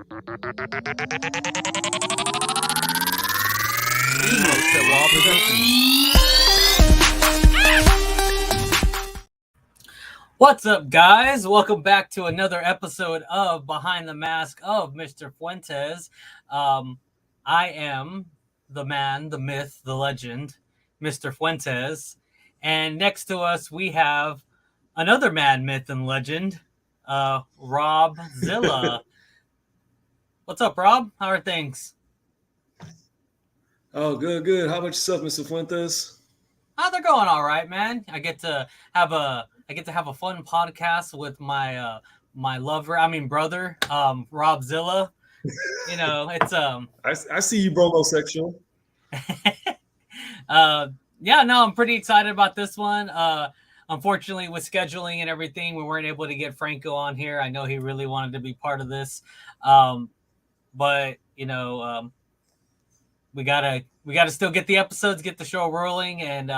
What's up, guys? Welcome back to another episode of Behind the Mask of Mr. Fuentes. I am the man, the myth, the legend, Mr. Fuentes. And next to us, we have another man, myth, and legend, Rob Zilla. What's up, Rob? How are things? Oh, good. How about yourself, Mr. Fuentes? Oh, they're going all right, man. I get to have a fun podcast with my my brother, Rob Zilla. You know, it's I see you, bromosexual. Yeah, no, I'm pretty excited about this one. Unfortunately, with scheduling and everything, we weren't able to get Franco on here. I know he really wanted to be part of this, but you know, we gotta still get the episodes, get the show rolling, and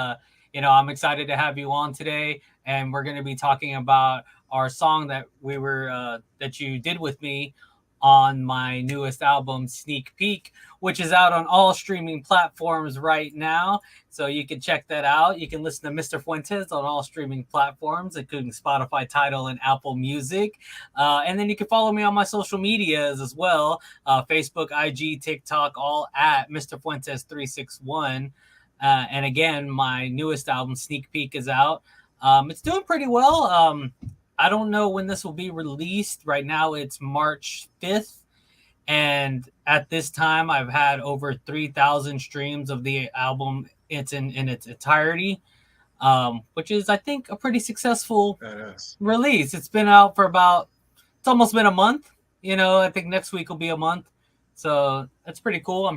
you know, I'm excited to have you on today. And we're going to be talking about our song that that you did with me on my newest album, Sneak Peek, which is out on all streaming platforms right now. So you can check that out. You can listen to Mr. Fuentes on all streaming platforms, including Spotify, Tidal, and Apple Music. And then you can follow me on my social medias as well. Facebook, IG, TikTok, all at Mr. Fuentes 361. And again, my newest album, Sneak Peek, is out. It's doing pretty well. I don't know when this will be released. Right now, it's March 5th. And at this time, I've had over 3,000 streams of the album. It's in its entirety, which is, I think, a pretty successful release. It's been out for it's almost been a month. You know, I think next week will be a month. So that's pretty cool.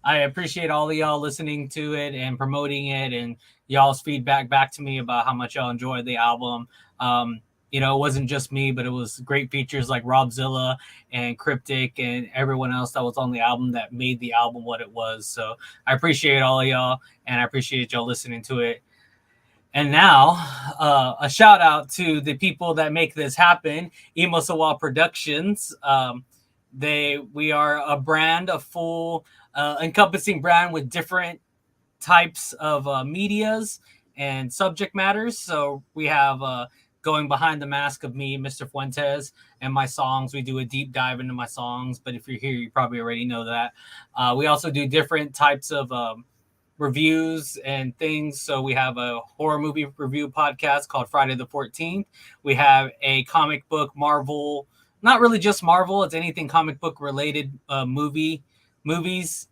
I appreciate all of y'all listening to it and promoting it and y'all's feedback back to me about how much y'all enjoyed the album. You know, it wasn't just me, but it was great features like Rob Zilla and Cryptic and everyone else that was on the album that made the album what it was. So I appreciate all of y'all, and I appreciate y'all listening to it. And now, a shout out to the people that make this happen, Imosawa Productions. We are a brand, a full encompassing brand with different types of medias and subject matters. So we have going behind the mask of me, Mr. Fuentes, and my songs. We do a deep dive into my songs, but if you're here, you probably already know that. We also do different types of reviews and things. So we have a horror movie review podcast called Friday the 14th. We have a comic book Marvel, not really just Marvel, it's anything comic book related movies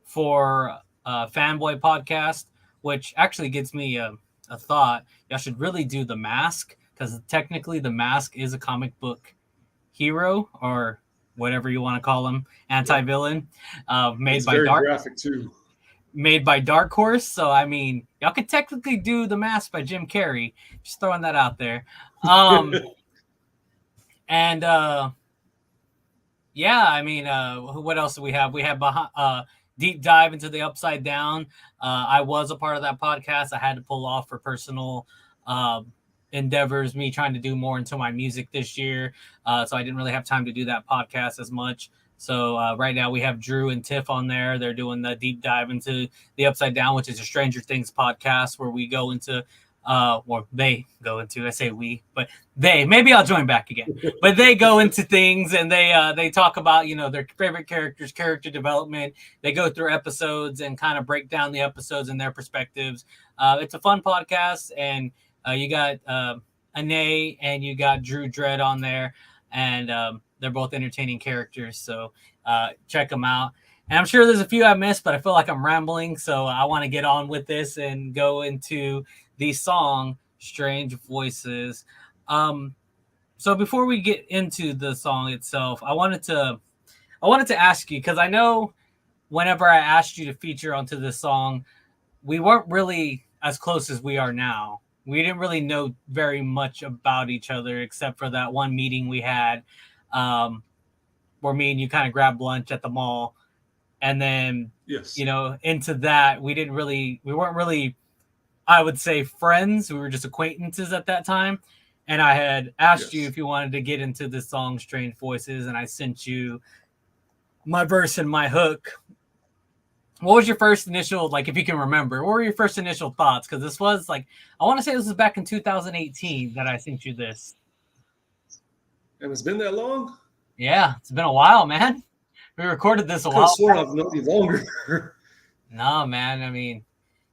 for Fanboy podcast, which actually gives me a thought. Y'all should really do The Mask, because technically The Mask is a comic book hero, or whatever you want to call him, anti-villain, made by Dark. Graphic too. Made by Dark Horse. So I mean, y'all could technically do The Mask by Jim Carrey. Just throwing that out there. And yeah, I mean, what else do we have? We have deep dive into the Upside Down. I was a part of that podcast. I had to pull off for personal endeavors, me trying to do more into my music this year. So I didn't really have time to do that podcast as much. So right now we have Drew and Tiff on there. They're doing the deep dive into the Upside Down, which is a Stranger Things podcast where we go into or they go into, I say we, but maybe I'll join back again, but they go into things and they talk about, you know, their favorite characters, character development. They go through episodes and kind of break down the episodes and their perspectives. It's a fun podcast, and you got Ane and you got Drew Dredd on there, and they're both entertaining characters. So check them out. And I'm sure there's a few I missed, but I feel like I'm rambling. So I want to get on with this and go into the song Strange Voices. So before we get into the song itself, I wanted to ask you, because I know whenever I asked you to feature onto this song, we weren't really as close as we are now. We didn't really know very much about each other except for that one meeting we had where me and you kind of grabbed lunch at the mall. And then, yes, you know, into that, we weren't really, I would say, friends. We were just acquaintances at that time. and I had asked you Yes. if you wanted to get into this song Strange Voices, and I sent you my verse and my hook. What was your first initial, like, if you can remember, what were your first initial thoughts? Because this was like, I want to say this was back in 2018 that I sent you this. And it's been that long? Yeah, it's been a while, man. We recorded this a Could have while sworn back. I've known you longer. No, man. I mean,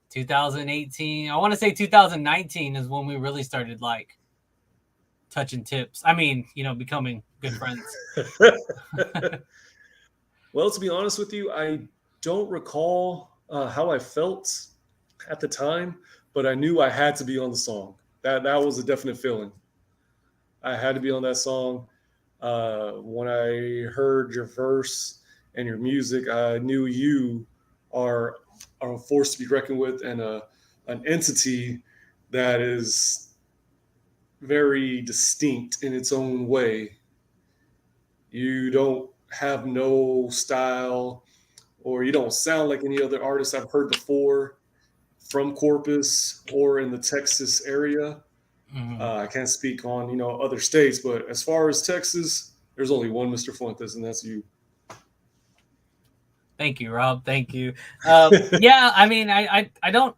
2018. I want to say 2019 is when we really started like touching tips. I mean, becoming good friends. Well, to be honest with you, I don't recall how I felt at the time, but I knew I had to be on the song. That was a definite feeling. I had to be on that song. When I heard your verse and your music, I knew you are a force to be reckoned with and an entity that is very distinct in its own way. You don't have no style, or you don't sound like any other artist I've heard before from Corpus or in the Texas area. Mm-hmm. I can't speak on other states, but as far as Texas, there's only one Mr. Fuentes, and that's you. Thank you, Rob. Thank you. Yeah, I mean, I don't.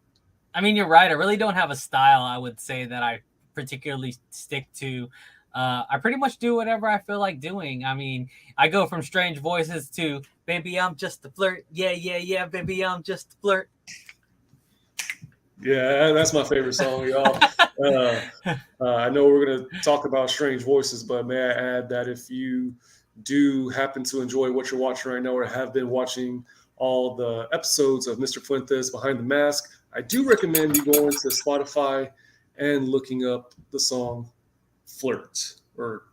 I mean, you're right. I really don't have a style. I would say that I particularly stick to. I pretty much do whatever I feel like doing. I mean, I go from strange voices to "Baby, I'm just a flirt." Yeah, yeah, yeah. Baby, I'm just a flirt. Yeah, that's my favorite song, y'all. I know we're going to talk about strange voices, but may I add that if you do happen to enjoy what you're watching right now or have been watching all the episodes of Mr. Fuentes Behind the Mask, I do recommend you going to Spotify and looking up the song Flirt. Or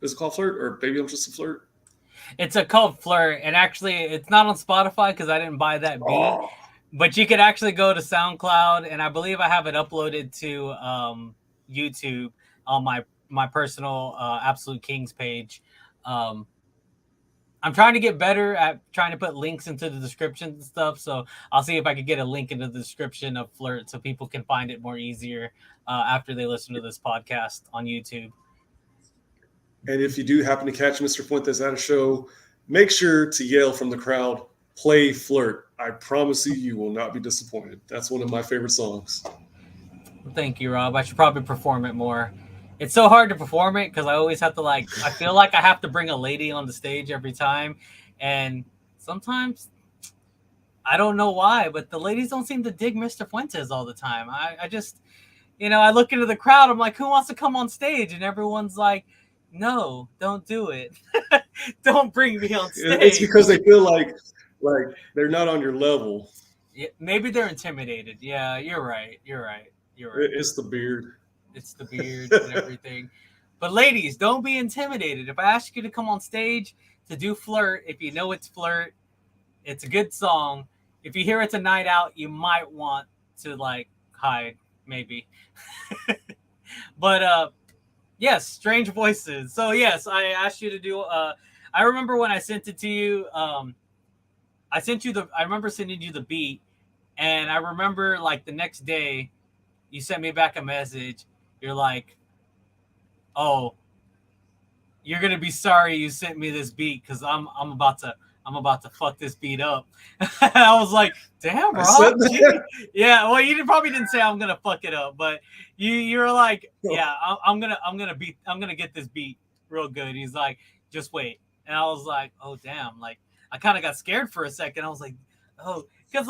is it called Flirt? Or Baby, I'm Just a Flirt? It's a called flirt, and actually, it's not on Spotify because I didn't buy that beat. Oh, But you could actually go to SoundCloud, and I believe I have it uploaded to YouTube on my personal Absolute Kings page. Um, I'm trying to get better at trying to put links into the description and stuff. So I'll see if I could get a link into the description of Flirt so people can find it more easier after they listen to this podcast on YouTube. and if you do happen to catch Mr. Fuentes at a show, make sure to yell from the crowd, play Flirt. I promise you, you will not be disappointed. That's one of my favorite songs. Thank you, Rob. I should probably perform it more. It's so hard to perform it because I always have to I feel like I have to bring a lady on the stage every time. And sometimes I don't know why, but the ladies don't seem to dig Mr. Fuentes all the time. I just, I look into the crowd. I'm like, who wants to come on stage? And everyone's like, no, don't do it. Don't bring me on It's stage. because they feel like they're not on your level. Yeah, maybe they're intimidated. Yeah, you're right. You're right. You're right. It's the beard. It's the beard and everything. But ladies, don't be intimidated. If I ask you to come on stage to do Flirt, if you know it's Flirt, it's a good song. If you hear it's a night out, you might want to hide, maybe. But yes, Strange Voices. So yes, I asked you to do I remember when I sent it to you, I remember sending you the beat, and I remember the next day you sent me back a message. You're like, "Oh, you're gonna be sorry you sent me this beat because I'm about to fuck this beat up." I was like, "Damn, I said Rob, that. yeah." Well, probably didn't say I'm gonna fuck it up, but you're like, "Yeah, I'm gonna get this beat real good." He's like, "Just wait," and I was like, "Oh damn!" I kind of got scared for a second. I was like, "Oh," because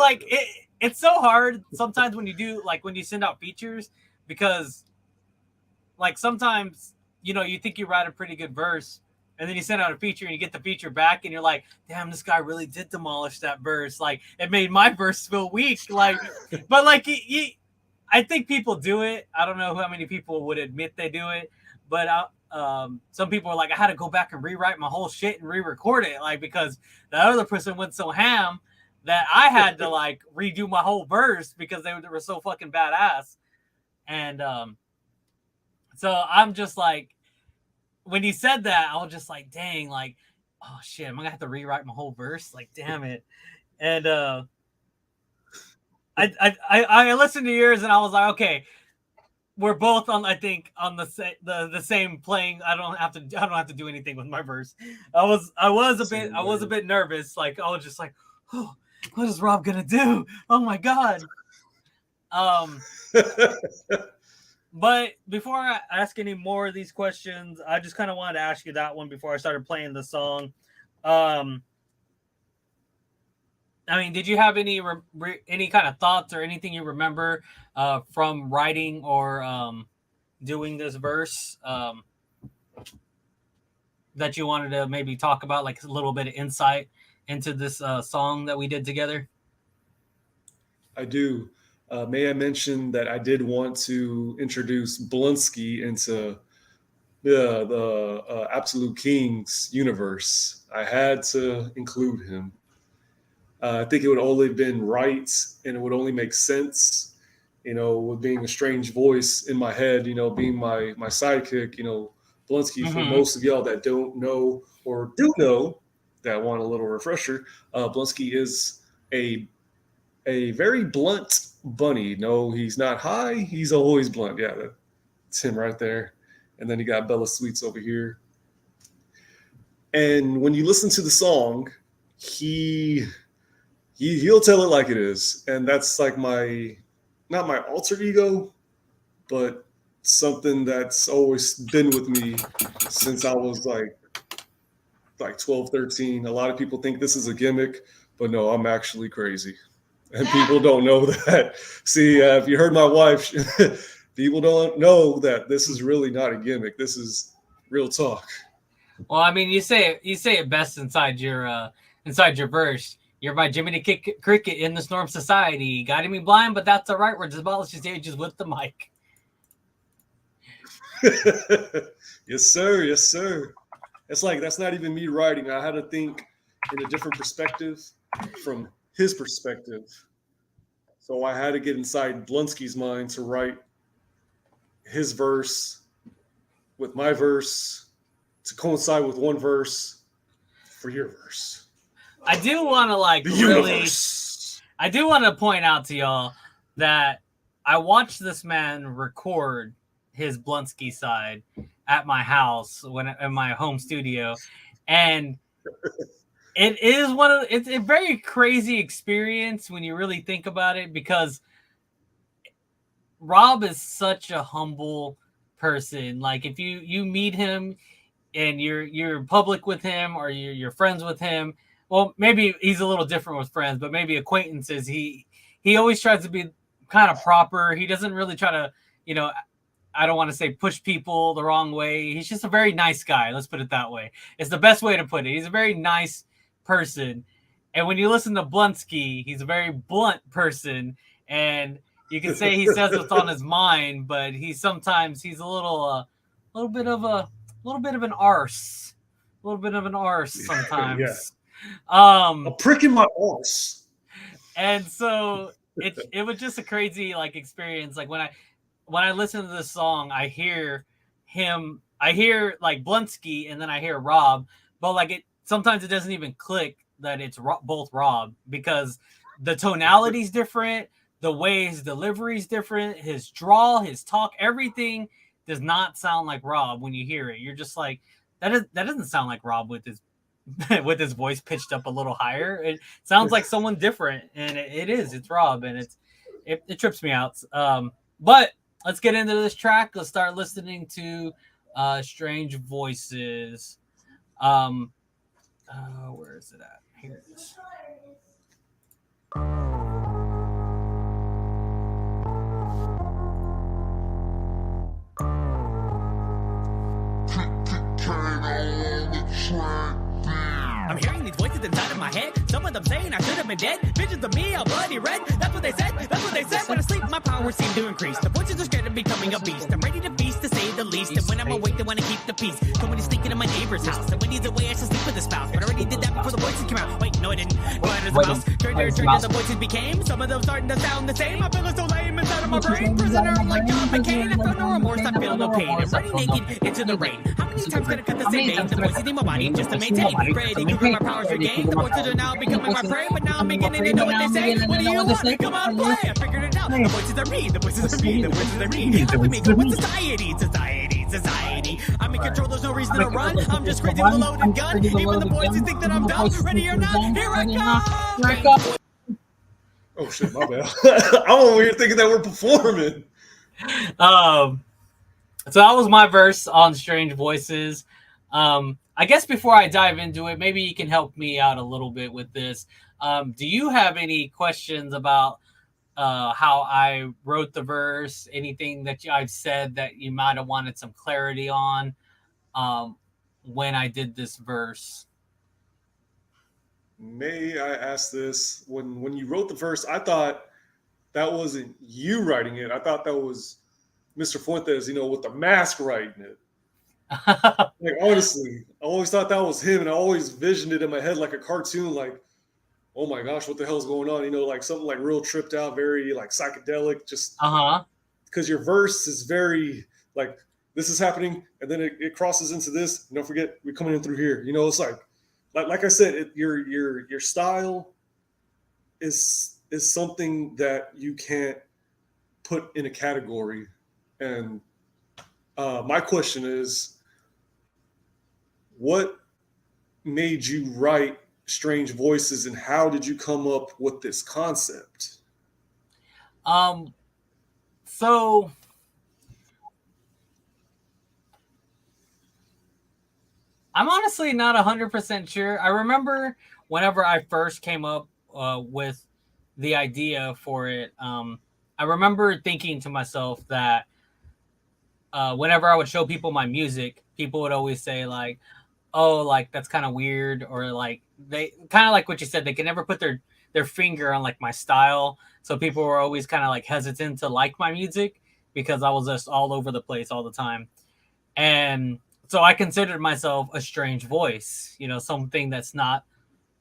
it's so hard sometimes when you do when you send out features because sometimes you think you write a pretty good verse and then you send out a feature and you get the feature back and you're like, damn, this guy really did demolish that verse. It made my verse feel weak. But I think people do it. I don't know how many people would admit they do it, but some people are like, I had to go back and rewrite my whole shit and re-record it, because the other person went so ham that I had to redo my whole verse because they were so fucking badass. And so I'm just when he said that, I was just like, dang, oh shit, I'm gonna have to rewrite my whole verse. Damn it. And I listened to yours and I was like, okay, we're both on, I think, on the same playing. I don't have to do anything with my verse. I was a bit nervous. Like I was just like, oh, what is Rob gonna do? Oh my god. But before I ask any more of these questions, I just kind of wanted to ask you that one before I started playing the song. I mean, did you have any kind of thoughts or anything you remember from writing or doing this verse that you wanted to maybe talk about, like a little bit of insight into this song that we did together? I do. May I mention that I did want to introduce Blonsky into the Absolute Kings universe. I had to include him. I think it would only have been right, and it would only make sense, with being a strange voice in my head, being my sidekick, Blonsky, for most of y'all that don't know or do know that want a little refresher, Blonsky is a very blunt bunny. No, he's not high. He's always blunt. Yeah, that's him right there. And then you got Bella Sweets over here. And when you listen to the song, he'll tell it like it is. And that's like not my alter ego, but something that's always been with me since I was like 12, 13. A lot of people think this is a gimmick, but no, I'm actually crazy. And people don't know that. See, if you heard my wife, people don't know that this is really not a gimmick. This is real talk. Well, I mean, you say it best inside your verse. You're my Jiminy Cricket in the Storm Society. Guiding me blind, but that's all right. We're just abolishing stages with the mic. Yes, sir. Yes, sir. It's like, that's not even me writing. I had to think in a different perspective from his perspective. So I had to get inside Blonsky's mind to write his verse with my verse to coincide with one verse for your verse. I do want to point out to y'all that I watched this man record his Blonsky side at my house in my home studio, and it's a very crazy experience when you really think about it, because Rob is such a humble person. Like if you meet him and you're public with him or you're friends with him, well, maybe he's a little different with friends, but maybe acquaintances, he always tries to be kind of proper. He doesn't really try to, I don't want to say push people the wrong way. He's just a very nice guy. Let's put it that way. It's the best way to put it. He's a very nice person. And when you listen to Blonsky, he's a very blunt person. And you can say he says what's on his mind, but he's a little bit of an arse. A little bit of an arse sometimes. Yeah. A prick in my arse. And so it was just a crazy experience. Like when I listen to this song, I hear like Blonsky, and then I hear Rob, but sometimes it doesn't even click that it's both Rob, because the tonality's different, the way his delivery's different, his drawl, his talk, everything does not sound like Rob when you hear it. You're just like, that doesn't sound like Rob with his voice pitched up a little higher. It sounds like someone different, and it's Rob, and it trips me out. But let's get into this track. Let's start listening to Strange Voices. Where is it at? Here it is. I'm hearing these voices inside of my head. Some of them saying I should have been dead. Visions of me all bloody red. That's what they said. When I sleep, my powers seem to increase. The voices are scared of becoming a beast. I'm ready to feast, to say the least. And when I'm awake, they want to keep the peace. Somebody's sneaking in my neighbor's house. And when he's away, I should sleep with his spouse. But I already did that before the voices came out. Wait, no, I didn't. Quiet as a mouse. Stranger the voices became. Some of them starting to sound the same. I feel so lame inside of my brain. Prisoner, I'm like John McCain. I feel no remorse, I feel no pain. I'm running naked into the rain. How many times can I cut the same name? The voices in my body just to maintain. Ready to grab my powers regain. The voices are now becoming my prey, but now I'm beginning to know what they say. What do you want? Come on, play. I figured it out. The voices are me. The voices are me. The voices are me. Come with me. Go with society. Society. I'm in control. There's no reason to run. I'm just crazy with a loaded gun. Even the voices think that I'm dumb. Ready or not, here I come. Oh shit, my bad. I'm over here thinking that we're performing. So that was my verse on Strange Voices. I guess before I dive into it, maybe you can help me out a little bit with this. Do you have any questions about how I wrote the verse? Anything that I've said that you might have wanted some clarity on when I did this verse? May I ask this? When you wrote the verse, I thought that wasn't you writing it. I thought that was Mr. Fuentes, with the mask writing it. Like, honestly, I always thought that was him, and I always visioned it in my head like a cartoon, like, oh my gosh, what the hell's going on? Like something like real tripped out, very like psychedelic, just because your verse is very like, this is happening, and then it crosses into this, and don't forget, we're coming in through here. It's like I said, your style is something that you can't put in a category. And my question is, what made you write Strange Voices, and how did you come up with this concept? So I'm honestly not 100% sure. I remember whenever I first came up with the idea for it, I remember thinking to myself that whenever I would show people my music, people would always say like, oh, like that's kind of weird, or like they kind of like what you said, they can never put their finger on like my style. So people were always kind of like hesitant to like my music because I was just all over the place all the time. And so I considered myself a strange voice, something that's not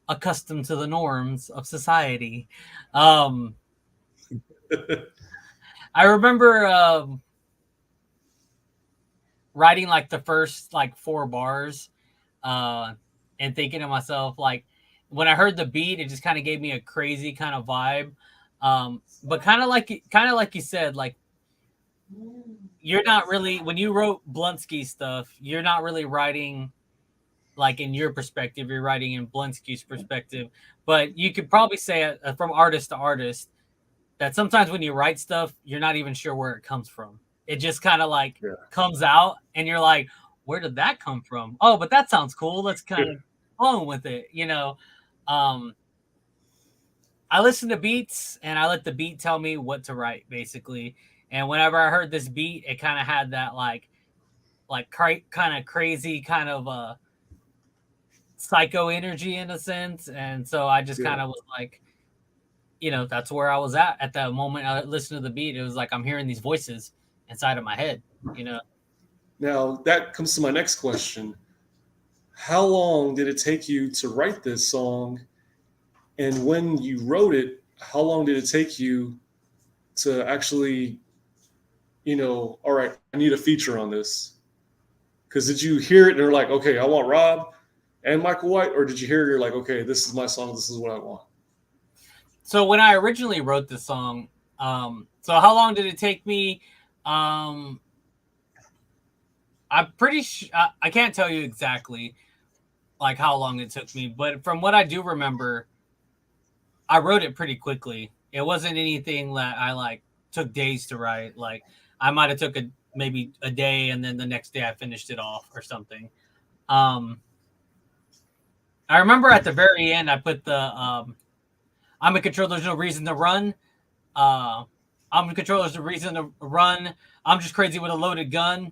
accustomed to the norms of society. I remember writing like the first like 4 bars and thinking to myself, like, when I heard the beat, it just kind of gave me a crazy kind of vibe. But kind of like you said, like, you're not really, when you wrote Blunsky stuff, you're not really writing like in your perspective, you're writing in Blunsky's perspective. But you could probably say from artist to artist that sometimes when you write stuff, you're not even sure where it comes from. It just kind of like comes out and you're like, where did that come from? Oh, but that sounds cool. Let's kind of flow with it. I listen to beats and I let the beat tell me what to write, basically. And whenever I heard this beat, it kind of had that like kind of crazy kind of psycho energy in a sense. And so I just kind of was like, that's where I was at that moment. I listened to the beat. It was like I'm hearing these voices inside of my head. Now that comes to my next question. How long did it take you to write this song? And when you wrote it, how long did it take you to actually, all right, I need a feature on this? Because did you hear it and you're like, okay, I want Rob and Michael White? Or did you hear it, you're like, okay, this is my song, this is what I want? So when I originally wrote the song, so how long did it take me? I'm pretty sure, I can't tell you exactly like how long it took me, but from what I do remember, I wrote it pretty quickly. It wasn't anything that I like took days to write. Like I might have took maybe a day and then the next day I finished it off or something. I remember at the very end, I put the, I'm in control. There's no reason to run. I'm in control. There's no reason to run. I'm just crazy with a loaded gun.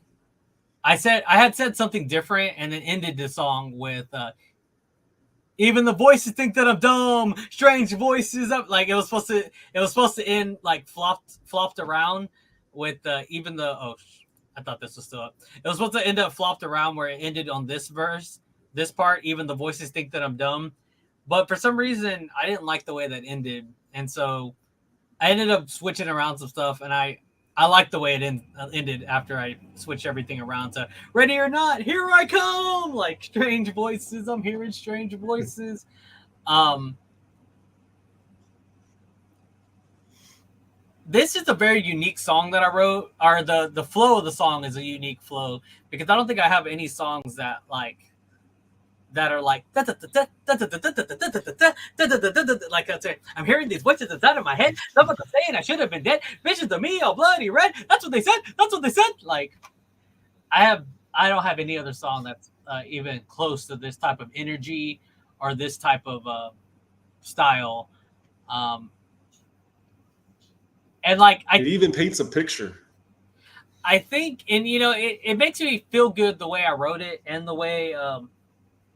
I had said something different and then ended the song with, even the voices think that I'm dumb. Strange voices up. Like it was supposed to end like flopped around with even the, I thought this was still up. It was supposed to end up flopped around where it ended on this verse, this part. Even the voices think that I'm dumb. But for some reason, I didn't like the way that ended. And so I ended up switching around some stuff. And I liked the way it ended after I switched everything around to ready or not, here I come. Like strange voices. I'm hearing strange voices. Um, this is a very unique song that I wrote, or the flow of the song is a unique flow because I don't think I have any songs that are like like that's it. I'm hearing these voices inside of my head. Someone's saying I should have been dead. Visions of me, all bloody red. That's what they said. That's what they said. Like I don't have any other song that's even close to this type of energy or this type of style. And like It even paints a picture. I think, and it makes me feel good the way I wrote it and the way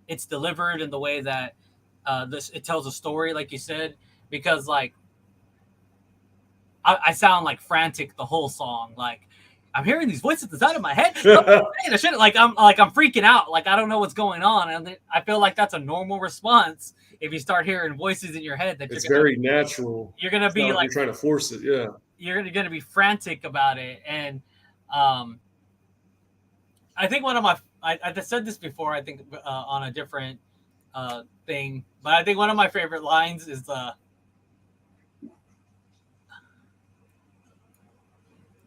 it's delivered and the way that it tells a story, like you said, because like I sound like frantic the whole song. Like I'm hearing these voices inside of my head. I should I'm freaking out. Like I don't know what's going on, and I feel like that's a normal response if you start hearing voices in your head. That it's very natural. You're gonna be like you're trying to force it. Yeah, you're gonna be frantic about it, and I think one of my I said this before. I think on a different thing, but I think one of my favorite lines is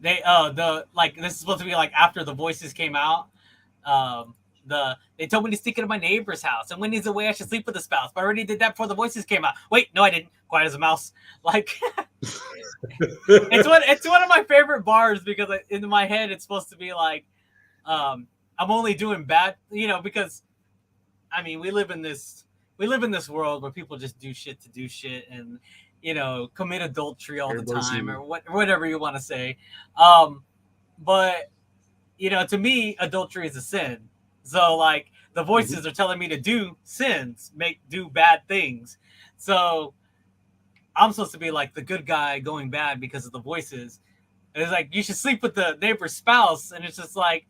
this is supposed to be like after the voices came out. They told me to stick it in my neighbor's house, and when he's away, I should sleep with the spouse. But I already did that before the voices came out. Wait, no, I didn't. Quiet as a mouse. Like it's one of my favorite bars because in my head it's supposed to be like I'm only doing bad, because I mean we live in this world where people just do shit to do shit and commit adultery all the time or whatever you want to say. But to me, adultery is a sin. So like the voices are telling me to do sins, do bad things. So I'm supposed to be like the good guy going bad because of the voices. And it's like, you should sleep with the neighbor's spouse. And it's just like,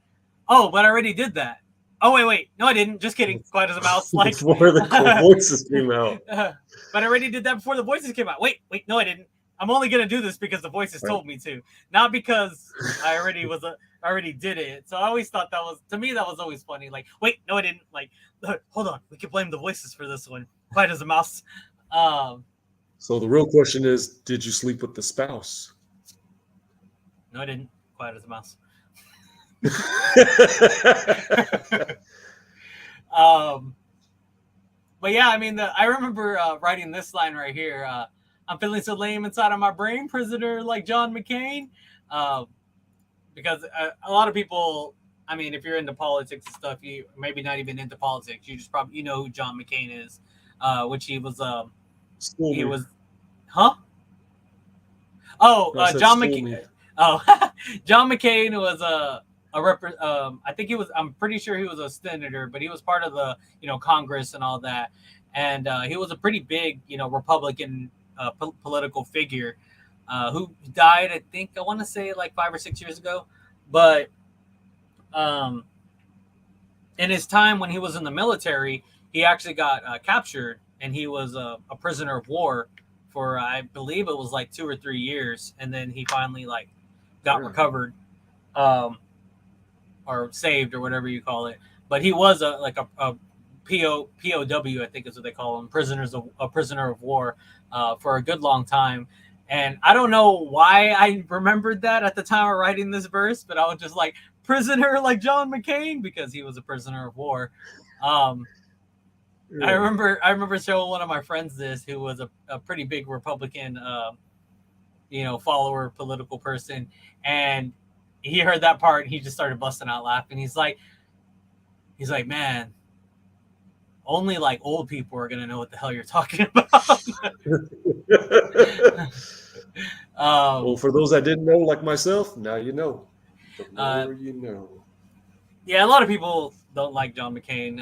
oh, but I already did that. Oh, wait. No, I didn't. Just kidding. Quiet as a mouse. Like before the voices came out. But I already did that before the voices came out. Wait. No, I didn't. I'm only going to do this because the voices told me to. Not because I already did it. So I always thought to me, that was always funny. Like, wait, no, I didn't. Like, hold on. We can blame the voices for this one. Quiet as a mouse. So the real question is, did you sleep with the spouse? No, I didn't. Quiet as a mouse. But yeah, I mean, I remember writing this line right here. I'm feeling so lame inside of my brain, prisoner like John McCain. Because a lot of people, I mean, if you're into politics and stuff, you maybe not even into politics, you just probably know who John McCain is, which he was. He was, huh? Oh, John McCain. Oh, John McCain was I think I'm pretty sure he was a senator, but he was part of the Congress and all that, and he was a pretty big Republican political figure who died. I think I want to say like 5 or 6 years ago, but in his time when he was in the military, he actually got captured, and he was a prisoner of war for I believe it was like 2 or 3 years, and then he finally got recovered, or saved or whatever you call it. But he was a POW, I think is what they call them, a prisoner of war for a good long time. And I don't know why I remembered that at the time of writing this verse, but I was just like, prisoner like John McCain, because he was a prisoner of war. I remember showing one of my friends this, who was a pretty big Republican, follower, political person, and he heard that part and he just started busting out laughing. He's like, man, only like old people are gonna know what the hell you're talking about. Well, for those that didn't know, like myself, now you know. The more you know. Yeah, a lot of people don't like John McCain.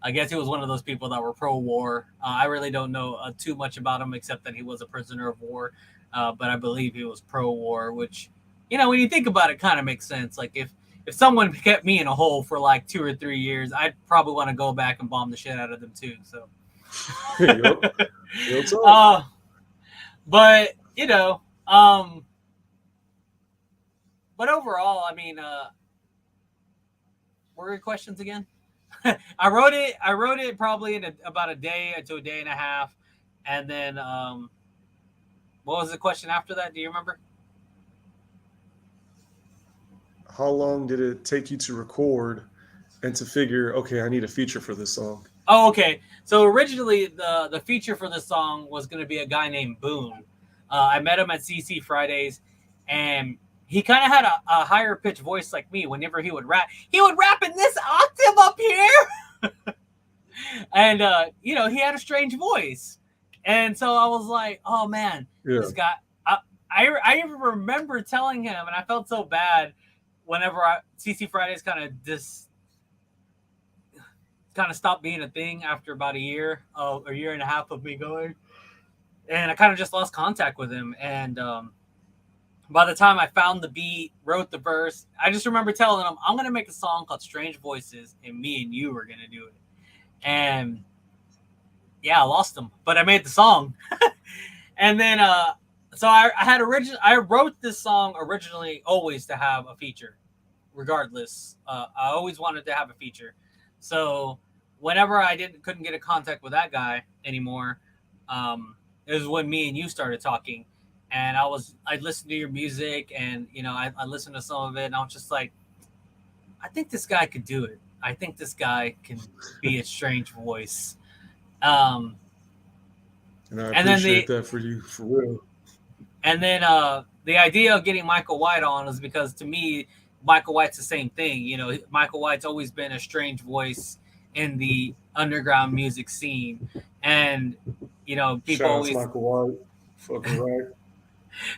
I guess he was one of those people that were pro-war. I really don't know too much about him, except that he was a prisoner of war. But I believe he was pro-war, which, when you think about it, kind of makes sense. Like if someone kept me in a hole for like 2 or 3 years, I'd probably want to go back and bomb the shit out of them too. So, but but overall, I mean, what were your questions again? I wrote it probably in about a day to a day and a half, and then what was the question after that? Do you remember? How long did it take you to record and to figure, okay, I need a feature for this song? Oh, okay. So originally, the feature for this song was going to be a guy named Boone. I met him at CC Fridays, and he kind of had a higher pitched voice like me. Whenever he would rap in this octave up here, and he had a strange voice, and so I was like, oh man, Yeah. this guy. I even remember telling him, and I felt so bad whenever CC Fridays kind of stopped being a thing after about a year and a half of me going, and I kind of just lost contact with him. And by the time I found the beat, wrote the verse, I just remember telling him, I'm going to make a song called Strange Voices, and me and you are going to do it. And yeah, I lost him, but I made the song. And then so I wrote this song originally always to have a feature, regardless. I always wanted to have a feature. So whenever I couldn't get in contact with that guy anymore, it was when me and you started talking, and I listened to your music, and I listened to some of it, and I was just like, I think this guy could do it. I think this guy can be a strange voice. And I appreciate that for you, for real. And then the idea of getting Michael White on is because, to me, Michael White's the same thing. Michael White's always been a strange voice in the underground music scene. And, people Shout out always... to Michael White. Fucking right.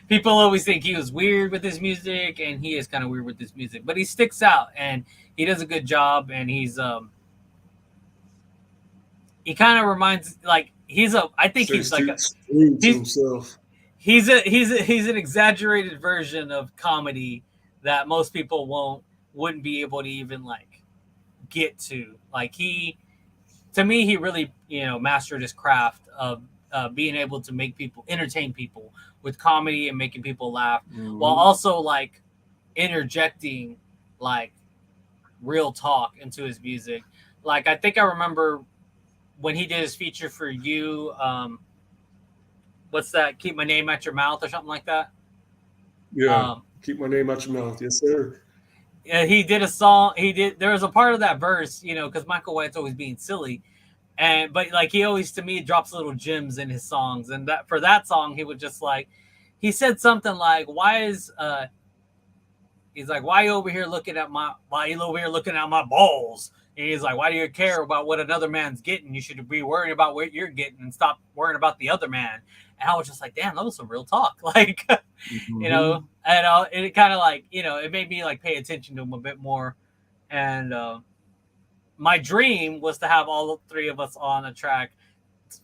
People always think he was weird with his music, and he is kind of weird with his music. But he sticks out, and he does a good job, and he's... he kind of reminds... Like, I think he's like... himself. He's an exaggerated version of comedy that most people wouldn't be able to even get to. To me, he really mastered his craft of being able to entertain people with comedy and making people laugh, while also interjecting real talk into his music. I think I remember when he did his feature for you. What's that? Keep My Name Out Your Mouth or something like that? Yeah. Keep My Name Out Your Mouth. Yes, sir. Yeah, he did a song. There was a part of that verse, because Michael White's always being silly. But he always, to me, drops little gems in his songs. And that for that song, he would just he said something like, he's like, why you over here looking at my balls? And he's like, why do you care about what another man's getting? You should be worrying about what you're getting and stop worrying about the other man. And I was just like, damn, that was some real talk. And it kind of it made me pay attention to him a bit more. And my dream was to have all three of us on a track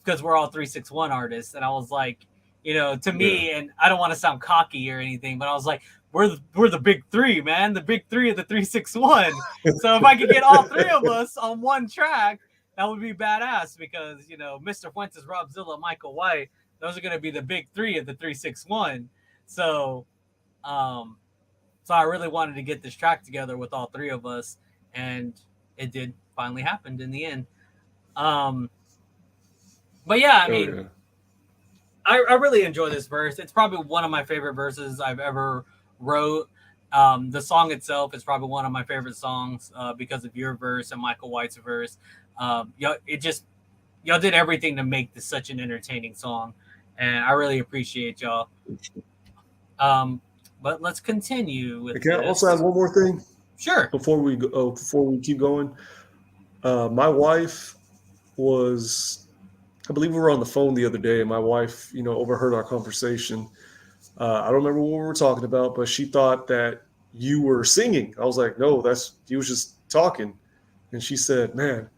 because we're all 361 artists. And I was like, to me, and I don't want to sound cocky or anything, but I was like, we're the big three, man, the big three of the 361. So if I could get all three of us on one track, that would be badass because, Mr. Fuentes, Rob Zilla, Michael White, those are going to be the big three of the 361. So I really wanted to get this track together with all three of us, and it did finally happen in the end. But yeah, I mean, I really enjoy this verse. It's probably one of my favorite verses I've ever wrote. The song itself is probably one of my favorite songs because of your verse and Michael White's verse. Y'all did everything to make this such an entertaining song, and I really appreciate y'all. But let's continue with. Can I also add one more thing? Sure. Before we keep going, my wife was, I believe we were on the phone the other day, and my wife, overheard our conversation. I don't remember what we were talking about, but she thought that you were singing. I was like, no, he was just talking. And she said, man,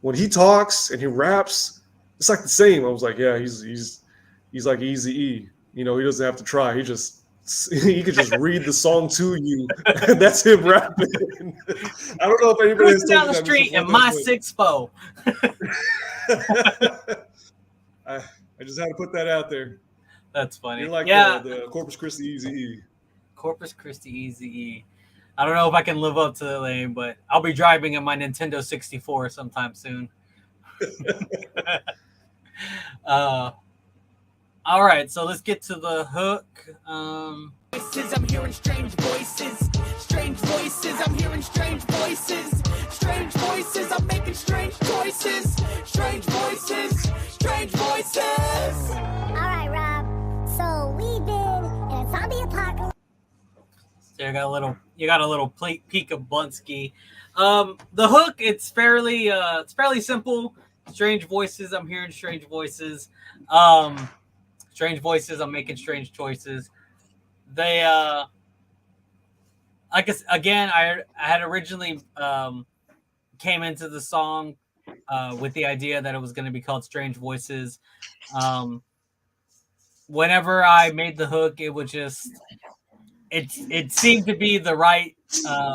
when he talks and he raps, it's like the same. I was like, yeah, he's like Eazy-E. He doesn't have to try. He could just read the song to you. And that's him rapping. I don't know if anybody has down the street in my 6'4". I just had to put that out there. That's funny. You're like the Corpus Christi Eazy-E. Corpus Christi Eazy-E. I don't know if I can live up to the name, but I'll be driving in my Nintendo 64 sometime soon. uh, all right, so let's get to the hook. Voices, I'm hearing strange voices. Strange voices, I'm hearing strange voices. Strange voices, I'm making strange choices. Strange voices, strange voices. Alright, Rob. So we've been in a zombie apocalypse. So you got a little peek of Bluntsky. The hook, it's fairly simple. Strange voices, I'm hearing strange voices. Strange voices, I'm making strange choices. They I guess again, I had originally came into the song with the idea that it was going to be called Strange Voices. Whenever I made the hook, it was just it seemed to be the right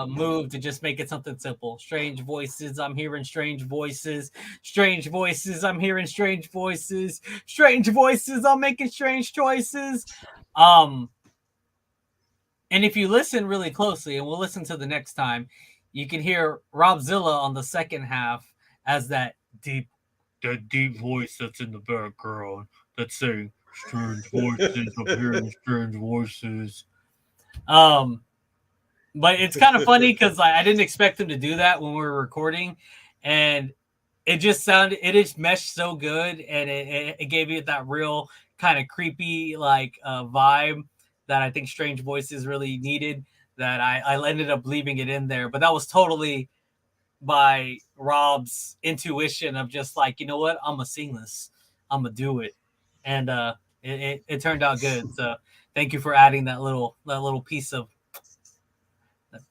move to just make it something simple. Strange voices, I'm hearing strange voices. Strange voices, I'm hearing strange voices. Strange voices, I'm making strange choices. And if you listen really closely, and we'll listen to the next time, you can hear Rob Zilla on the second half as that deep voice that's in the background that's saying strange voices, I'm hearing strange voices. But it's kind of funny because I didn't expect him to do that when we were recording, and it just meshed so good, and it gave you that real kind of creepy vibe that I think Strange Voices really needed, that I ended up leaving it in there. But that was totally by Rob's intuition of just like, you know what, I'm gonna sing this, I'm gonna do it, and it turned out good. So thank you for adding that little piece of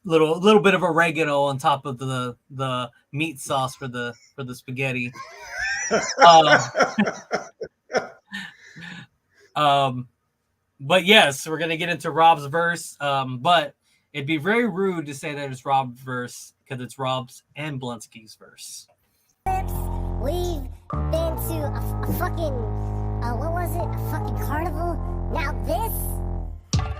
little bit of oregano on top of the meat sauce for the spaghetti. But yes, we're gonna get into Rob's verse. But it'd be very rude to say that it's Rob's verse because it's Rob's and Bluntsky's verse. We've been to a fucking, what was it? A fucking carnival? Now this?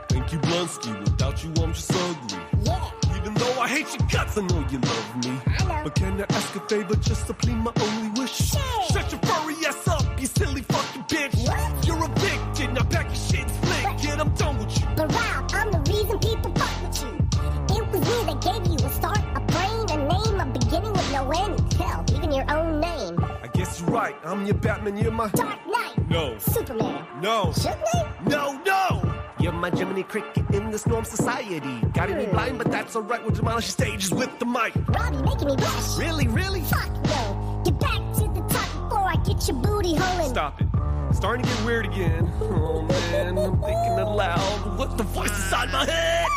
Thank you, Bluntsky. Without you, I'm just ugly. Yeah. Even though I hate your guts, I know you love me. I know. But can I ask a favor just to please my only wish? Sure. Shut your furry ass up, you silly fucking bitch. What? You're evicted, now pack your shit and split. But- Kid, I'm done with you. But Rob, I'm the reason people fuck with you. It was me that gave you a start, a brain, a name, a beginning with no end. Hell, even your own name. I guess you're right, I'm your Batman, you're my... Dark Knight. No. Superman. No. Superman? No! You're my Jiminy Cricket in this norm society. Got me blind, but that's alright, we'll demolish stages with the mic. Rob, you making me blush. Really? Fuck no. Get back to the top before I get your booty hole in. Stop it. Starting to get weird again. Oh man, I'm thinking aloud. What the voice inside my head?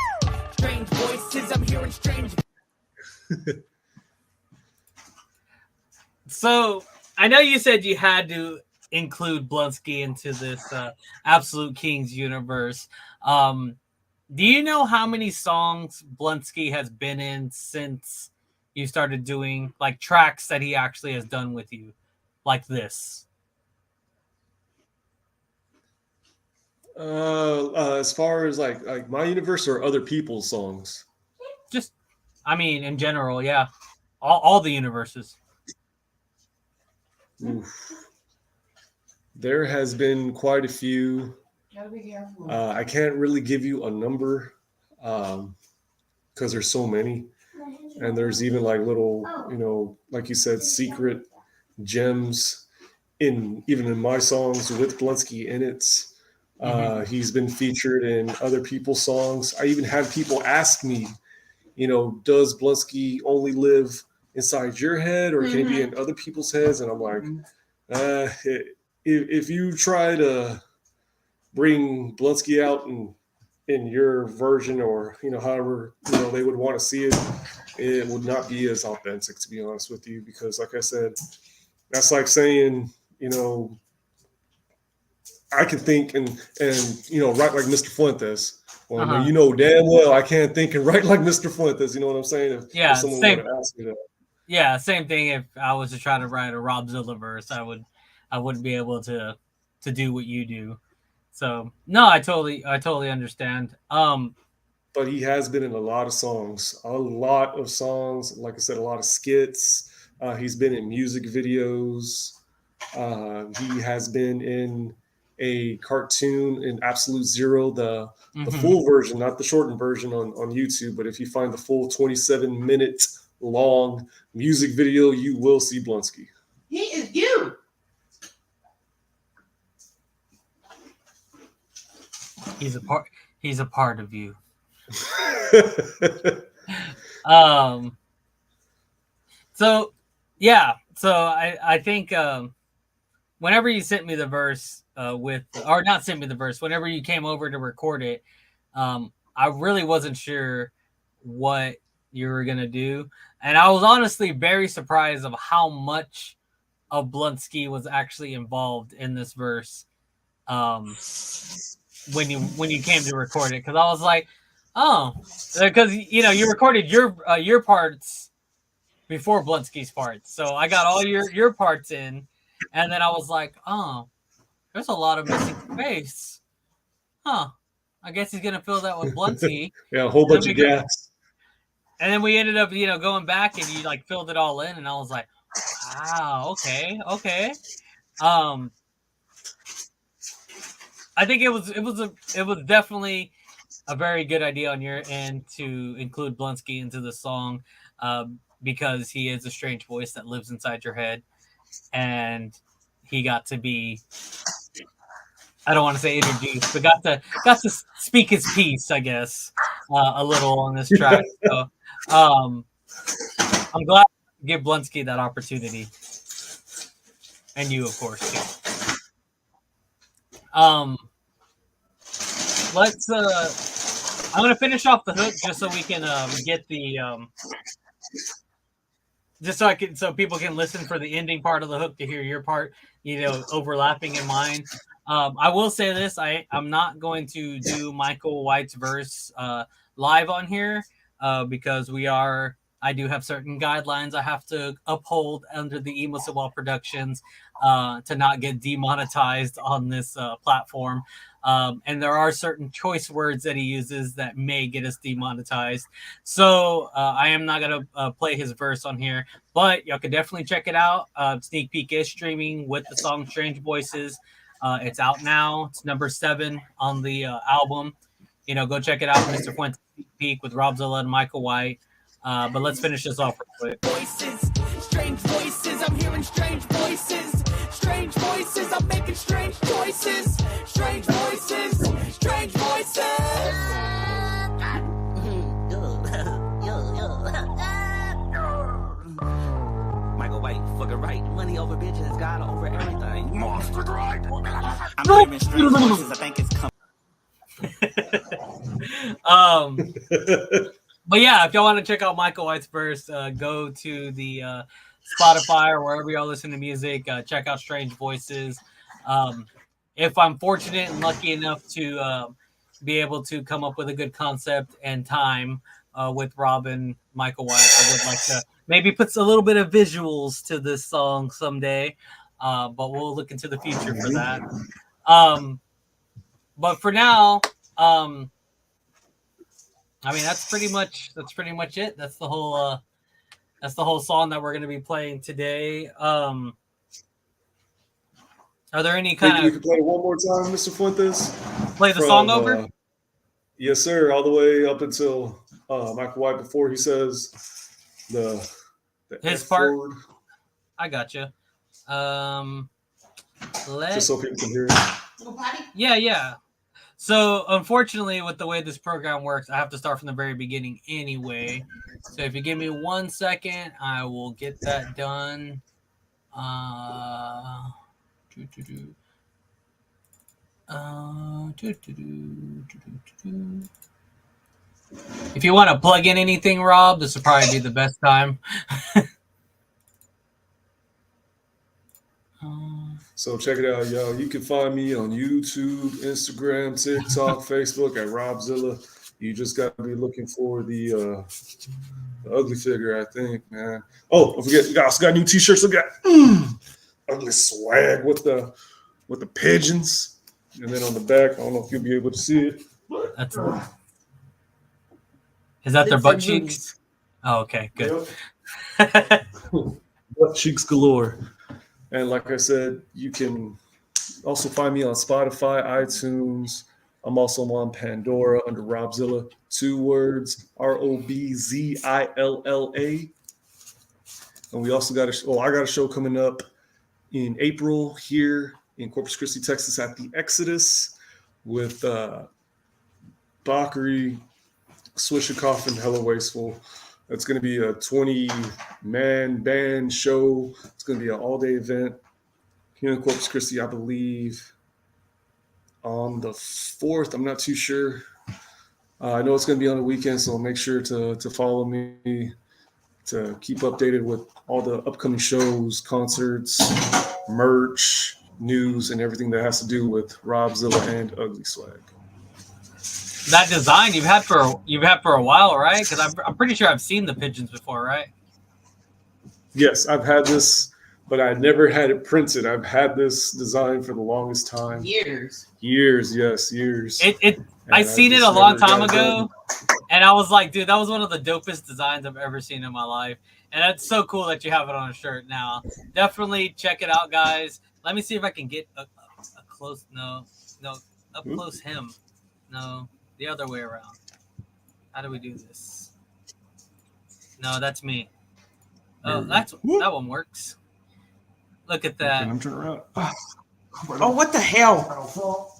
Strange voices, I'm hearing strange. So I know you said you had to include Bluntsky into this Absolute Kings universe. Do you know how many songs Bluntsky has been in since you started doing like tracks that he actually has done with you, like this? As far as like my universe or other people's songs? Just, I mean, in general, yeah, all the universes. Oof. There has been quite a few. I can't really give you a number because there's so many, and there's even like little, like you said, secret gems even in my songs with Bluntsky in it. He's been featured in other people's songs. I even had people ask me, does Bluntsky only live inside your head or can he be in other people's heads? And I'm like, if you try to bring Bluntsky out in your version or, however, they would want to see it, it would not be as authentic, to be honest with you, because like I said, that's like saying, I can think and write like Mr. Fuentes. Well, damn well I can't think and write like Mr. Fuentes. You know what I'm saying? If someone same. would ask me that. Yeah, same thing. If I was to try to write a Rob Zilla verse, I wouldn't be able to do what you do. So no, I totally understand. but he has been in a lot of songs. Like I said, a lot of skits. He's been in music videos. He has been in a cartoon in Absolute Zero, the full version, not the shortened version on YouTube. But if you find the full 27-minute long music video, you will see Blonsky. He is you. He's a part of you. So yeah, so I think whenever you sent me the verse whenever you came over to record it, I really wasn't sure what you were gonna do, and I was honestly very surprised of how much of Blonsky was actually involved in this verse. When you came to record it, because I was like, oh, because you recorded your parts before Blonsky's parts, so I got all your parts in, and then I was like, oh, there's a lot of missing space, huh? I guess he's gonna fill that with Blonsky. Yeah, a whole bunch of gaps. And then we ended up, going back, and you like filled it all in, and I was like, wow, okay. I think it was definitely a very good idea on your end to include Blonsky into the song, because he is a strange voice that lives inside your head, and he got to be, I don't want to say introduced, but got to speak his piece, I guess, a little on this track. So I'm glad to give Blonsky that opportunity, and you, of course, too. I'm gonna finish off the hook just so we can get the so people can listen for the ending part of the hook to hear your part, overlapping in mine. I will say this: I'm not going to do Michael White's verse live on here because I do have certain guidelines I have to uphold under the Emo Sawal Productions to not get demonetized on this platform. And there are certain choice words that he uses that may get us demonetized. So I am not going to play his verse on here, but y'all can definitely check it out. Sneak Peek is streaming with the song Strange Voices. It's out now. It's number 7 on the album. Go check it out. Mr. Fuentes Sneak Peek with Rob Zilla and Michael White. But let's finish this off real quick. Voices, strange voices, I'm hearing strange voices. Strange voices, I'm making strange choices. Strange voices, strange voices. Michael White, fucking right. Money over bitches, God over everything. Monster right. I'm hearing strange voices, I think it's coming. But yeah, if y'all want to check out Michael White's verse, go to the Spotify or wherever y'all listen to music. Check out Strange Voices. If I'm fortunate and lucky enough to be able to come up with a good concept and time with Rob and Michael White, I would like to maybe put a little bit of visuals to this song someday. But we'll look into the future for that. But for now, I mean, that's pretty much it. That's the whole song that we're going to be playing today. Are there any kind of? We can play it one more time, Mr. Fuentes. Play the song over. Yes, sir. All the way up until Michael White before he says his F part. word. I gotcha. Just so people can hear it. Yeah. So, unfortunately, with the way this program works, I have to start from the very beginning anyway. So, if you give me 1 second, I will get that done. If you want to plug in anything, Rob, this would probably be the best time. So check it out, y'all. You can find me on YouTube, Instagram, TikTok, Facebook at Rob Zilla. You just got to be looking for the ugly figure, I think, man. Oh, don't forget, we also got new T-shirts. We got ugly swag with the pigeons, and then on the back, I don't know if you'll be able to see it, but Is that their It's butt a cheeks? Oh, okay, good. Yep. Butt cheeks galore. And like I said, you can also find me on Spotify, iTunes. I'm also on Pandora under Robzilla. 2 words, ROBZILLA. And we also got I got a show coming up in April here in Corpus Christi, Texas at the Exodus with Bakary, Swishikoff, and Hella Wasteful. It's going to be a 20-man band show. It's going to be an all-day event here in Corpus Christi, I believe, on the 4th. I'm not too sure. I know it's going to be on the weekend, so make sure to follow me to keep updated with all the upcoming shows, concerts, merch, news, and everything that has to do with Robzilla and Ugly Swag. That design you've had for a while, right? Because I'm pretty sure I've seen the pigeons before, right? Yes, I've had this, but I never had it printed. I've had this design for the longest time. Years. Years, yes, years. I seen it a long time ago, and I was like, dude, that was one of the dopest designs I've ever seen in my life. And that's so cool that you have it on a shirt now. Definitely check it out, guys. Let me see if I can get a close, up close him. No, the other way around. How do we do this? No, that's me. Oh, that one works. Look at that. I'm turning around. Oh, what the hell?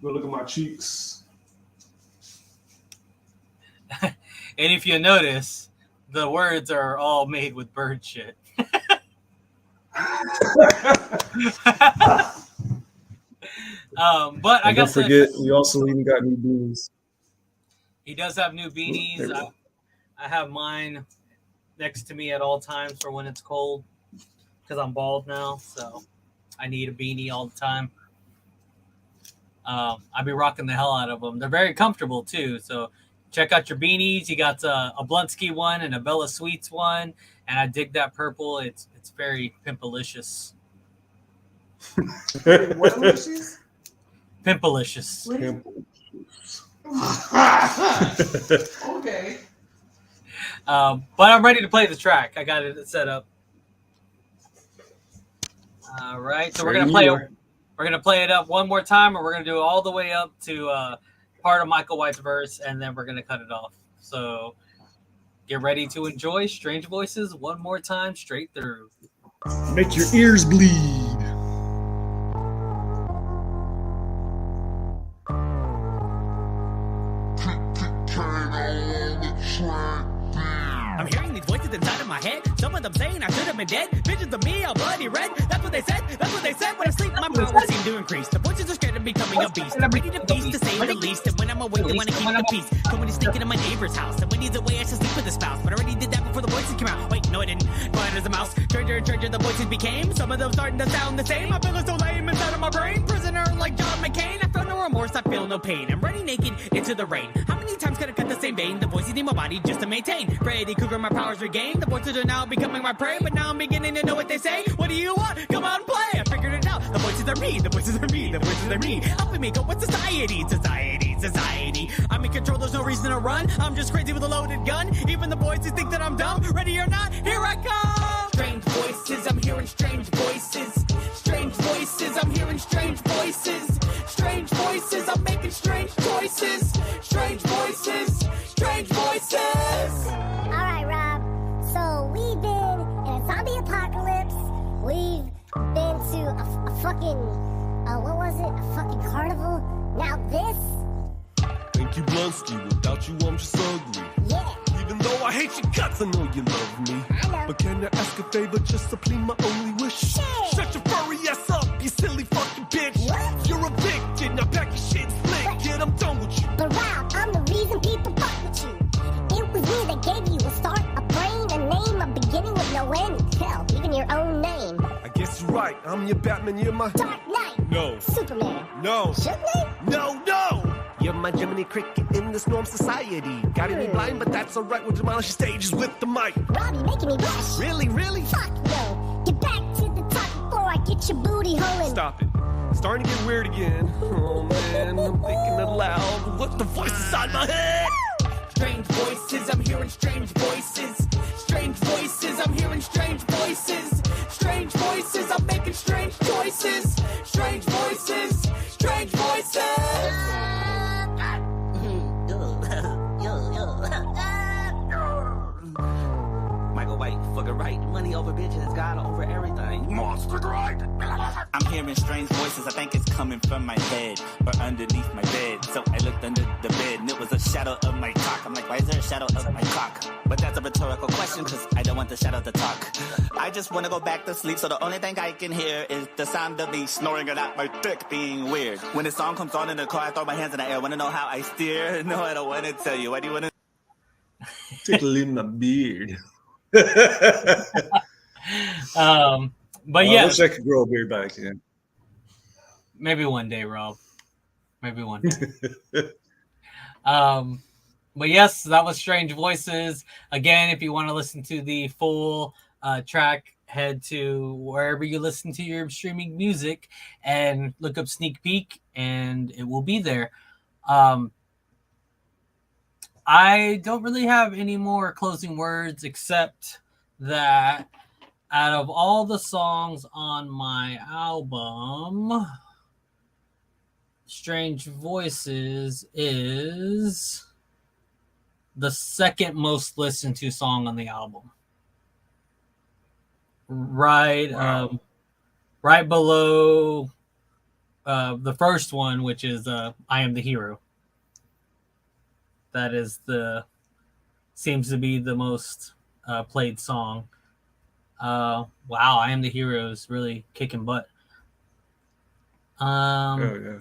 Go look at my cheeks. And if you notice, the words are all made with bird shit. But I guess don't forget, we also even got new beanies. He does have new beanies. I have mine next to me at all times for when it's cold because I'm bald now, so I need a beanie all the time. I'll be rocking the hell out of them. They're very comfortable too, so check out your beanies. You got a Bluntsky one and a Bella Sweets one, and I dig that purple. It's very pimpalicious. What delicious? Pimpalicious. Okay. But I'm ready to play the track. I got it set up. All right, so we're gonna play it up one more time, and we're gonna do it all the way up to part of Michael White's verse, and then we're gonna cut it off. So get ready to enjoy Strange Voices one more time, straight through. Make your ears bleed. I'm hearing these voices inside of my head. Some of them saying I should have been dead. Visions of me all bloody red. That's what they said. That's what they said. When I sleep, my powers seem to increase. The voices are scared of becoming a beast. I'm ready to feast, to say the least. And when I'm awake, I want to keep the peace. Somebody's sneaking in my neighbor's house. And when he's away, I should sleep with his spouse. But I already did that before the voices came out. Wait, no, I didn't. Quiet as a mouse. Stranger, the voices became. Some of them starting to sound the same. I feel so lame inside of my brain. Prisoner like John McCain. I feel no remorse. I feel no pain. I'm running naked into the rain. How many times can I cut the same vein? The voices need my body just to maintain. Freddy Krueger, my powers regained. The voices are now becoming my prey. But now I'm beginning to know what they say. What do you want? Come on, play. I figured it out. The voices are me. The voices are me. The voices are me. Helping me go with society. I'm in control. There's no reason to run. I'm just crazy with a loaded gun. Even the voices think that I'm dumb. Ready or not, here I come. Strange voices. I'm hearing strange voices. Strange voices. I'm hearing strange voices. Strange voices. I'm making strange choices. Strange voices. Strange voices. All right, Rob. So we've been in a zombie apocalypse. We've been to a fucking, what was it? A fucking carnival. Now this? Thank you, Bluntsky. Without you, I'm just ugly. Yeah. Even though I hate your guts, I know you love me. I know. But can I ask a favor just to please my only wish? Sure. Shut your furry ass up, you silly fucking bitch. What? You're evicted, now pack your shit and split. Kid, I'm done with you. But Rob, I'm the reason people fuck with you. It was me that gave you a start, a brain, a name, a beginning with no end. Hell, even your own name. I guess you're right. I'm your Batman, you're my Dark Knight. No. Superman. No. Superman? No. You're my Jiminy Cricket in this norm society. Got me blind, but that's alright. We'll demolish stages with the mic. Robbie making me blush. Really? Fuck no. Get back to the top before I get your booty hole in. Stop it. Starting to get weird again. Oh man, I'm thinking aloud. What the voice inside my head? strange voices. I'm hearing strange voices. Strange voices. I'm hearing strange voices. Strange voices. I'm making strange choices. Strange voices. Strange voices. Michael White, fucking right. Money over bitches, God over everything. Monster right. I'm hearing strange voices. I think it's coming from my head or underneath my bed. So I looked under the bed and it was a shadow of my cock. I'm like, why is there a shadow of my cock? But that's a rhetorical question because I don't want the shadow to talk. I just want to go back to sleep. So the only thing I can hear is the sound of me snoring and out my dick being weird. When the song comes on in the car, I throw my hands in the air. Want to know how I steer? No, I don't want to tell you. Why do you want to? Tickling my beard. But I yeah, wish I could grow a beard back in. maybe one day, Rob. Maybe one day. But yes, that was Strange Voices. Again, if you want to listen to the full track, head to wherever you listen to your streaming music and look up Sneak Peek, and it will be there. I don't really have any more closing words except that out of all the songs on my album, Strange Voices is the second most listened to song on the album. Right, Wow. right below the first one, which is I Am the Hero. That is seems to be the most played song. Wow, I Am the Hero is really kicking butt. Oh yeah.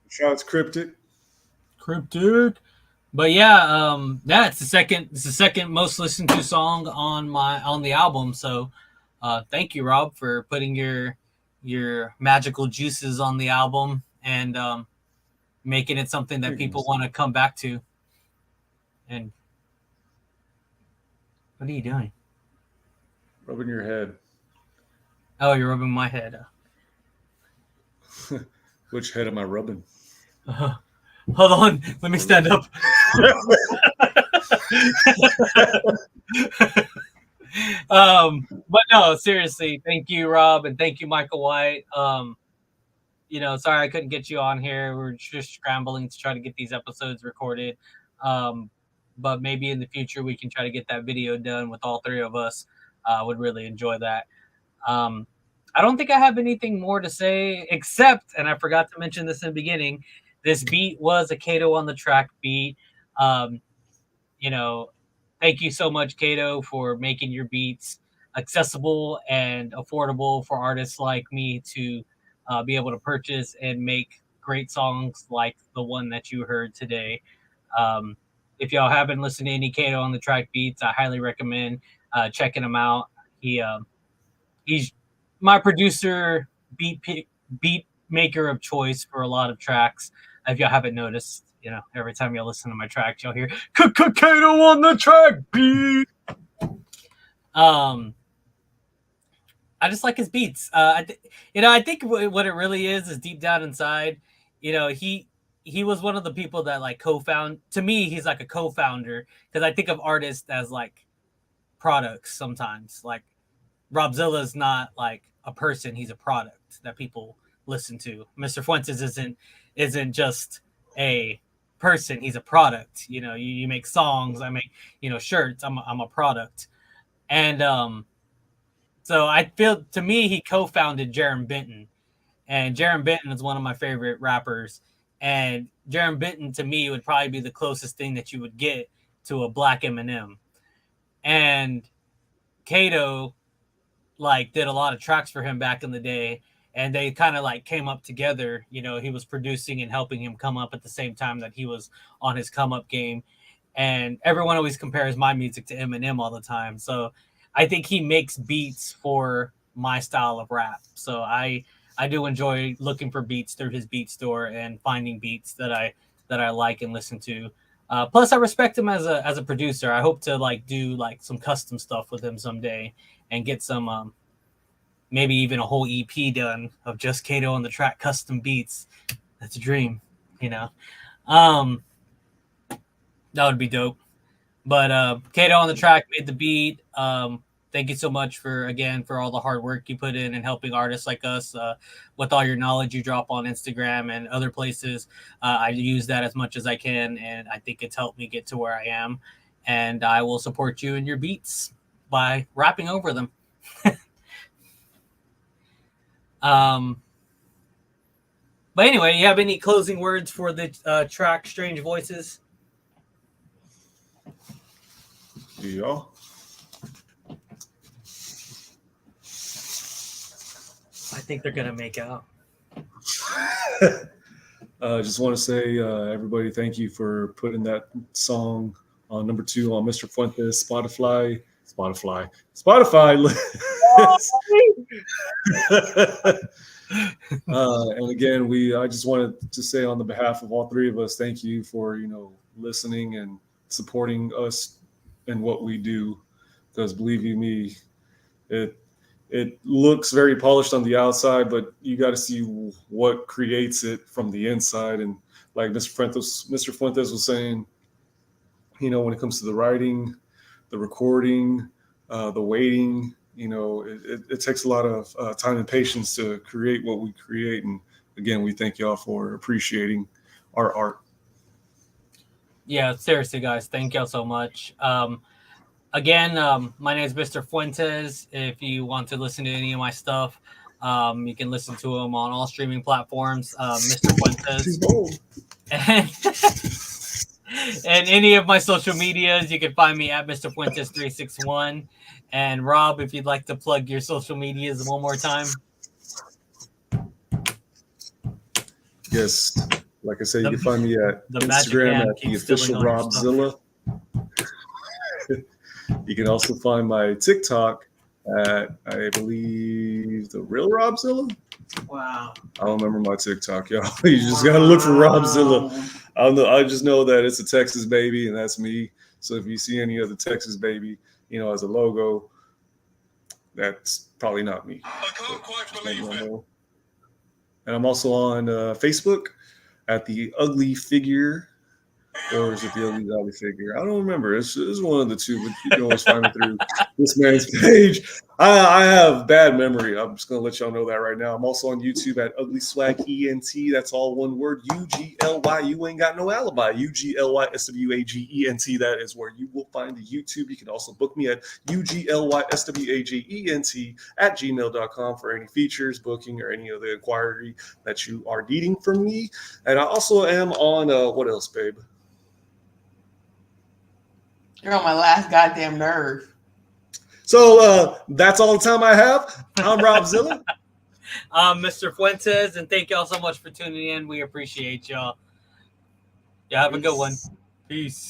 Shouts Cryptic. Cryptic. But yeah, it's the second most listened to song on the album. So thank you, Rob, for putting your magical juices on the album and making it something that people want to come back to. And what are you doing? Rubbing your head. Oh, you're rubbing my head. Which head am I rubbing? Hold on, let me stand up. But no, seriously, thank you, Rob, and thank you, Michael White. Sorry I couldn't get you on here. We're just scrambling to try to get these episodes recorded. But maybe in the future we can try to get that video done with all three of us. Would really enjoy that. I don't think I have anything more to say except, and I forgot to mention this in the beginning, this beat was a Kato on the Track beat. Thank you so much, Kato, for making your beats accessible and affordable for artists like me to be able to purchase and make great songs like the one that you heard today. If y'all haven't listened to any Kato on the Track beats, I highly recommend checking him out. He's my producer, beat maker of choice for a lot of tracks. If y'all haven't noticed, every time y'all listen to my tracks, you'll hear Kato on the Track beat. I just like his beats. I think what it really is deep down inside, he was one of the people that like co-found. To me, he's like a co-founder because I think of artists as like products sometimes. Like Rob Zilla is not like a person; he's a product that people listen to. Mr. Fuentes isn't just a person; he's a product. You make songs, I make shirts. I'm a product, and so I feel to me he co-founded Jerem Benton, and Jerem Benton is one of my favorite rappers. And Jerem Benton to me would probably be the closest thing that you would get to a Black Eminem. And Kato like did a lot of tracks for him back in the day, and they kind of like came up together. He was producing and helping him come up at the same time that he was on his come up game. And everyone always compares my music to Eminem all the time. So I think he makes beats for my style of rap. So I do enjoy looking for beats through his beat store and finding beats that I like and listen to. Plus, I respect him as a producer. I hope to like do like some custom stuff with him someday and get some maybe even a whole EP done of just Kato on the Track custom beats. That's a dream, That would be dope. But Kato on the track made the beat. Thank you so much for all the hard work you put in and helping artists like us with all your knowledge you drop on Instagram and other places. I use that as much as I can, and I think it's helped me get to where I am. And I will support you in your beats by rapping over them. But anyway, you have any closing words for the track Strange Voices? Do y'all? I think they're gonna make out. Just want to say, everybody, thank you for putting that song on number 2 on Mr. Fuentes Spotify. And again, I just wanted to say on the behalf of all 3 of us, thank you for listening and supporting us in what we do. Because believe you me, it looks very polished on the outside, but you got to see what creates it from the inside. And like Mr. Fuentes was saying, when it comes to the writing, the recording, the waiting, it takes a lot of time and patience to create what we create. And again, we thank y'all for appreciating our art. Yeah, seriously, guys, thank y'all so much. Again, my name is Mr. Fuentes. If you want to listen to any of my stuff, you can listen to them on all streaming platforms. Mr. Fuentes. And any of my social medias, you can find me at Mr. Fuentes 361. And Rob, if you'd like to plug your social medias one more time. Yes, like I said, you can find me at Instagram at the official Rob Zilla. You can also find my TikTok at, I believe, the real Rob Zilla. Wow. I don't remember my TikTok, y'all. You just gotta look for Rob Zilla. I don't know. I just know that it's a Texas baby, and that's me. So if you see any other Texas baby, as a logo, that's probably not me. And I'm also on Facebook at the Ugly Figure. Or is it the Ugly Figure? I don't remember. It's one of the two, but you can always find me through this man's page. I have bad memory. I'm just going to let y'all know that right now. I'm also on YouTube at Ugly Swag ENT. That's all one word. UGLY. You ain't got no alibi. UGLYSWAGENT. That is where you will find the YouTube. You can also book me at UGLYSWAGENT at gmail.com for any features, booking, or any other inquiry that you are needing from me. And I also am on, what else, babe? You're on my last goddamn nerve. So that's all the time I have. I'm Rob Zilla. I'm Mr. Fuentes, and thank y'all so much for tuning in. We appreciate y'all. Y'all have a good one. Peace.